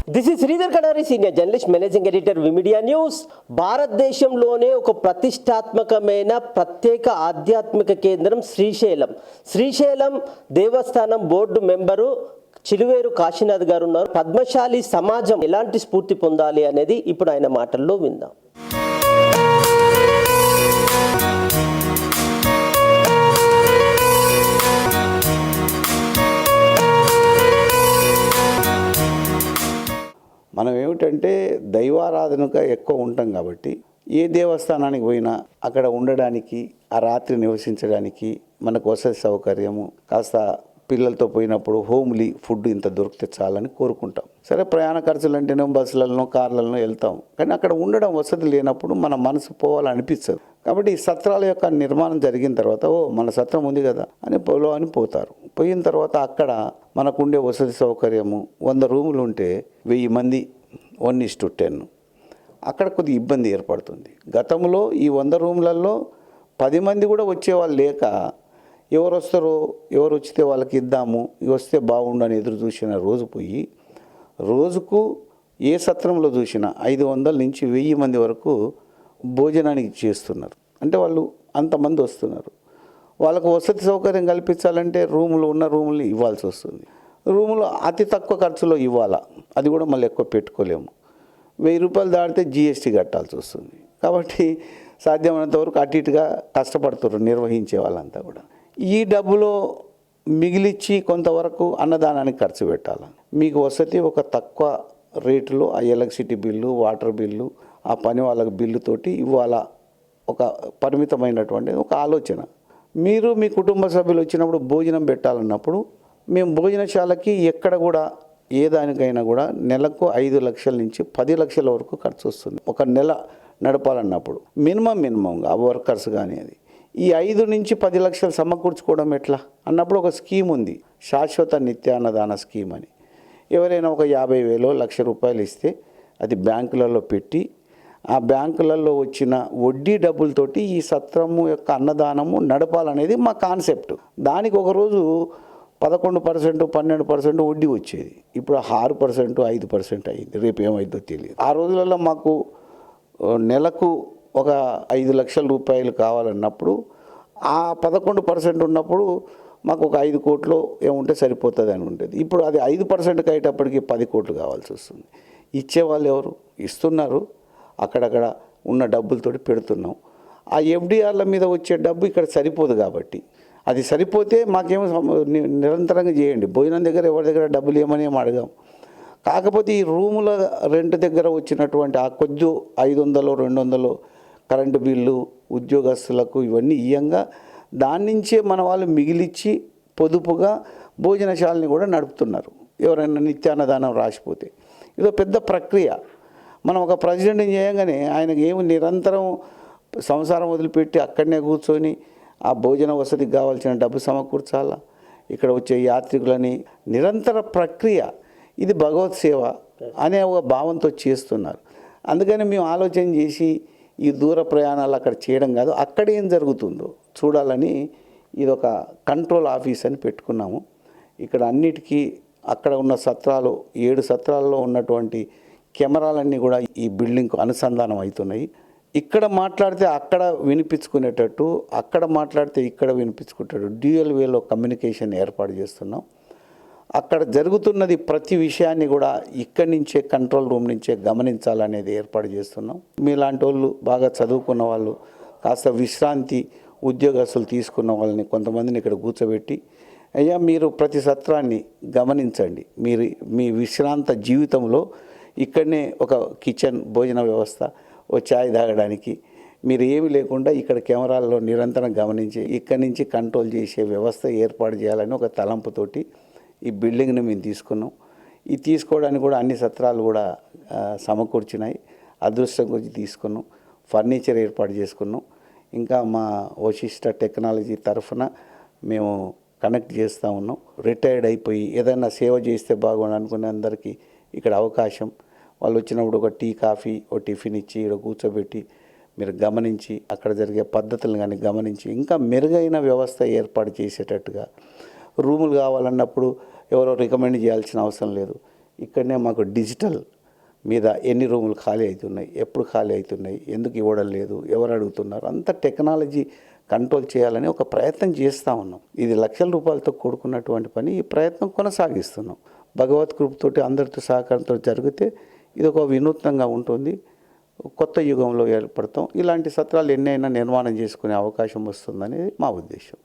This is Sridhar Kadari, senior journalist, managing editor, విమిడియా news. భారతదేశంలోనే ఒక ప్రతిష్టాత్మకమైన ప్రత్యేక ఆధ్యాత్మిక కేంద్రం శ్రీశైలం దేవస్థానం బోర్డు మెంబరు చిలువేరు కాశీనాథ్ గారు ఉన్నారు. పద్మశాలి సమాజం ఎలాంటి స్ఫూర్తి పొందాలి అనేది ఇప్పుడు ఆయన మాటల్లో విందాం. మనం ఏమిటంటే దైవారాధనగా ఎక్కువ ఉంటాం కాబట్టి ఏ దేవస్థానానికి పోయినా అక్కడ ఉండడానికి, ఆ రాత్రి నివసించడానికి మనకు వసతి సౌకర్యము, కాస్త పిల్లలతో పోయినప్పుడు హోమ్లీ ఫుడ్ ఇంత దొరికితే చాలని కోరుకుంటాం. సరే, ప్రయాణ ఖర్చులు అంటేనే బస్సులలో కార్లలో వెళ్తాం, కానీ అక్కడ ఉండడం వసతి లేనప్పుడు మన మనసు పోవాలనిపించదు. కాబట్టి ఈ సత్రాల యొక్క నిర్మాణం జరిగిన తర్వాత మన సత్రం ఉంది కదా అని పోతారు. పోయిన తర్వాత అక్కడ మనకుండే వసతి సౌకర్యము 100 రూములు ఉంటే 1000 మంది 1:10 అక్కడ కొద్దిగా ఇబ్బంది ఏర్పడుతుంది. గతంలో ఈ 100 రూములలో 10 మంది కూడా వచ్చేవాళ్ళు లేక ఎవరు వస్తారో, ఎవరు వచ్చితే వాళ్ళకి ఇద్దాము, వస్తే బాగుండు అని ఎదురు చూసిన రోజు పోయి రోజుకు ఏ సత్రంలో చూసినా 500 నుంచి 1000 మంది వరకు భోజనానికి చేస్తున్నారు. అంటే వాళ్ళు అంతమంది వస్తున్నారు. వాళ్ళకు వసతి సౌకర్యం కల్పించాలంటే ఉన్న రూములు ఇవ్వాల్సి వస్తుంది. రూములు అతి తక్కువ ఖర్చులో ఇవ్వాలా, అది కూడా మళ్ళీ ఎక్కువ పెట్టుకోలేము. 1000 రూపాయలు దాటితే GST కట్టాల్సి వస్తుంది. కాబట్టి సాధ్యమైనంత వరకు అటు ఇటుగా కష్టపడుతున్నారు నిర్వహించే వాళ్ళంతా కూడా. ఈ డబ్బులో మిగిలిచ్చి కొంతవరకు అన్నదానానికి ఖర్చు పెట్టాలి. మీకు వసతి ఒక తక్కువ రేటులో ఆ ఎలక్ట్రిసిటీ బిల్లు, వాటర్ బిల్లు, ఆ పని వాళ్ళకి బిల్లుతోటి ఇవ్వాలా, ఒక పరిమితమైనటువంటి ఒక ఆలోచన. మీరు మీ కుటుంబ సభ్యులు వచ్చినప్పుడు భోజనం పెట్టాలన్నప్పుడు మేము భోజనశాలకి ఎక్కడ కూడా ఏ దానికైనా కూడా నెలకు 5 లక్షల నుంచి 10 లక్షల వరకు ఖర్చు వస్తుంది. ఒక నెల నడపాలన్నప్పుడు మినిమంగా ఆ వర్కర్స్ కానీ అది ఈ 5 నుంచి 10 లక్షలు సమకూర్చుకోవడం ఎట్లా అన్నప్పుడు ఒక స్కీమ్ ఉంది, శాశ్వత నిత్యాన్నదాన స్కీమ్ అని. ఎవరైనా ఒక 50,000 1,00,000 ఇస్తే అది బ్యాంకులలో పెట్టి ఆ బ్యాంకులలో వచ్చిన వడ్డీ డబ్బులతోటి ఈ సత్రము యొక్క అన్నదానము నడపాలనేది మా కాన్సెప్ట్. దానికి ఒకరోజు 11%, 12% వడ్డీ వచ్చేది. ఇప్పుడు 6%, 5% అయింది. రేపు ఏమైందో తెలియదు. ఆ రోజులలో మాకు నెలకు ఒక 5 లక్షల రూపాయలు కావాలన్నప్పుడు ఆ 11% ఉన్నప్పుడు మాకు ఒక 5 కోట్లు ఏముంటే సరిపోతుంది అని ఉంటుంది. ఇప్పుడు అది 5% అయ్యేటప్పటికి 10 కోట్లు కావాల్సి వస్తుంది. ఇచ్చేవాళ్ళు ఎవరు? ఇస్తున్నారు, అక్కడక్కడ ఉన్న డబ్బులతోటి పెడుతున్నాం. ఆ FDRల మీద వచ్చే డబ్బు ఇక్కడ సరిపోదు. కాబట్టి అది సరిపోతే మాకేమో నిరంతరంగా చేయండి, భోజనం దగ్గర ఎవరి దగ్గర డబ్బులు ఏమని అడగాం. కాకపోతే ఈ రూముల రెంట్ దగ్గర వచ్చినటువంటి ఆ కొద్ది 500, 200 కరెంటు బిల్లు ఉద్యోగస్తులకు ఇవన్నీ ఇయ్యంగా దాని నుంచే మన వాళ్ళు మిగిలిచ్చి పొదుపుగా భోజనశాలని కూడా నడుపుతున్నారు. ఎవరైనా నిత్యాన్నదానం రాసిపోతే ఇదో పెద్ద ప్రక్రియ. మనం ఒక ప్రెసిడెంట్ని చేయగానే ఆయనకి ఏమి నిరంతరం సంసారం వదిలిపెట్టి అక్కడనే కూర్చొని ఆ భోజన వసతికి కావాల్సిన డబ్బు సమకూర్చాలా, ఇక్కడ వచ్చే యాత్రికులని నిరంతర ప్రక్రియ. ఇది భగవత్ సేవ అనే ఒక భావంతో చేస్తున్నారు. అందుకని మేము ఆలోచన చేసి ఈ దూర ప్రయాణాలు అక్కడ చేయడం కాదు, అక్కడ ఏం జరుగుతుందో చూడాలని ఇదొక కంట్రోల్ ఆఫీస్ అని పెట్టుకున్నాము. ఇక్కడ అన్నిటికీ అక్కడ ఉన్న సత్రాలు 7 సత్రాల్లో ఉన్నటువంటి కెమెరాలన్నీ కూడా ఈ బిల్డింగ్కు అనుసంధానం అవుతున్నాయి. ఇక్కడ మాట్లాడితే అక్కడ వినిపించుకునేటట్టు, అక్కడ మాట్లాడితే ఇక్కడ వినిపించుకునేటట్టు డ్యూయల్ వేలో కమ్యూనికేషన్ ఏర్పాటు చేస్తున్నాం. అక్కడ జరుగుతున్నది ప్రతి విషయాన్ని కూడా ఇక్కడి నుంచే కంట్రోల్ రూమ్ నుంచే గమనించాలనేది ఏర్పాటు చేస్తున్నాం. మీలాంటి వాళ్ళు బాగా చదువుకున్న వాళ్ళు, కాస్త విశ్రాంతి ఉద్యోగస్తులు తీసుకున్న వాళ్ళని కొంతమందిని ఇక్కడ కూర్చోబెట్టి, అయ్యా మీరు ప్రతి సత్రాన్ని గమనించండి, మీరు మీ విశ్రాంత జీవితంలో ఇక్కడనే ఒక కిచెన్, భోజన వ్యవస్థ, ఓ ఛాయ్ తాగడానికి మీరు ఏమి లేకుండా ఇక్కడ కెమెరాల్లో నిరంతరం గమనించి ఇక్కడి నుంచి కంట్రోల్ చేసే వ్యవస్థ ఏర్పాటు చేయాలని ఒక తలంపుతోటి ఈ బిల్డింగ్ని మేము తీసుకున్నాం. ఈ తీసుకోవడానికి కూడా అన్ని సత్రాలు కూడా సమకూర్చినాయి. అదృష్టం గురించి తీసుకున్నాం, ఫర్నిచర్ ఏర్పాటు చేసుకున్నాం. ఇంకా మా వశిష్ట టెక్నాలజీ తరఫున మేము కనెక్ట్ చేస్తూ ఉన్నాం. రిటైర్డ్ అయిపోయి ఏదైనా సేవ చేస్తే బాగుండు అనుకునే అందరికీ ఇక్కడ అవకాశం. వాళ్ళు వచ్చినప్పుడు ఒక టీ, కాఫీ, ఓ టిఫిన్ ఇచ్చి ఇక్కడ కూర్చోబెట్టి మీరు గమనించి అక్కడ జరిగే పద్ధతులను కానీ గమనించి ఇంకా మెరుగైన వ్యవస్థ ఏర్పాటు చేసేటట్టుగా రూములు కావాలన్నప్పుడు ఎవరో రికమెండ్ చేయాల్సిన అవసరం లేదు. ఇక్కడనే మాకు డిజిటల్ మీద ఎన్ని రూములు ఖాళీ అవుతున్నాయి, ఎప్పుడు ఖాళీ అవుతున్నాయి, ఎందుకు ఇవ్వడం లేదు, ఎవరు అడుగుతున్నారు, అంత టెక్నాలజీ కంట్రోల్ చేయాలని ఒక ప్రయత్నం చేస్తూ ఉన్నాం. ఇది లక్షల రూపాయలతో కూడుకున్నటువంటి పని. ఈ ప్రయత్నం కొనసాగిస్తున్నాం. భగవత్ కృపతోటి అందరితో సహకారంతో జరిగితే ఇది ఒక వినూత్నంగా ఉంటుంది. కొత్త యుగంలో ఏర్పడతాం. ఇలాంటి సత్రాలు ఎన్నైనా నిర్మాణం చేసుకునే అవకాశం వస్తుందనేది మా ఉద్దేశం.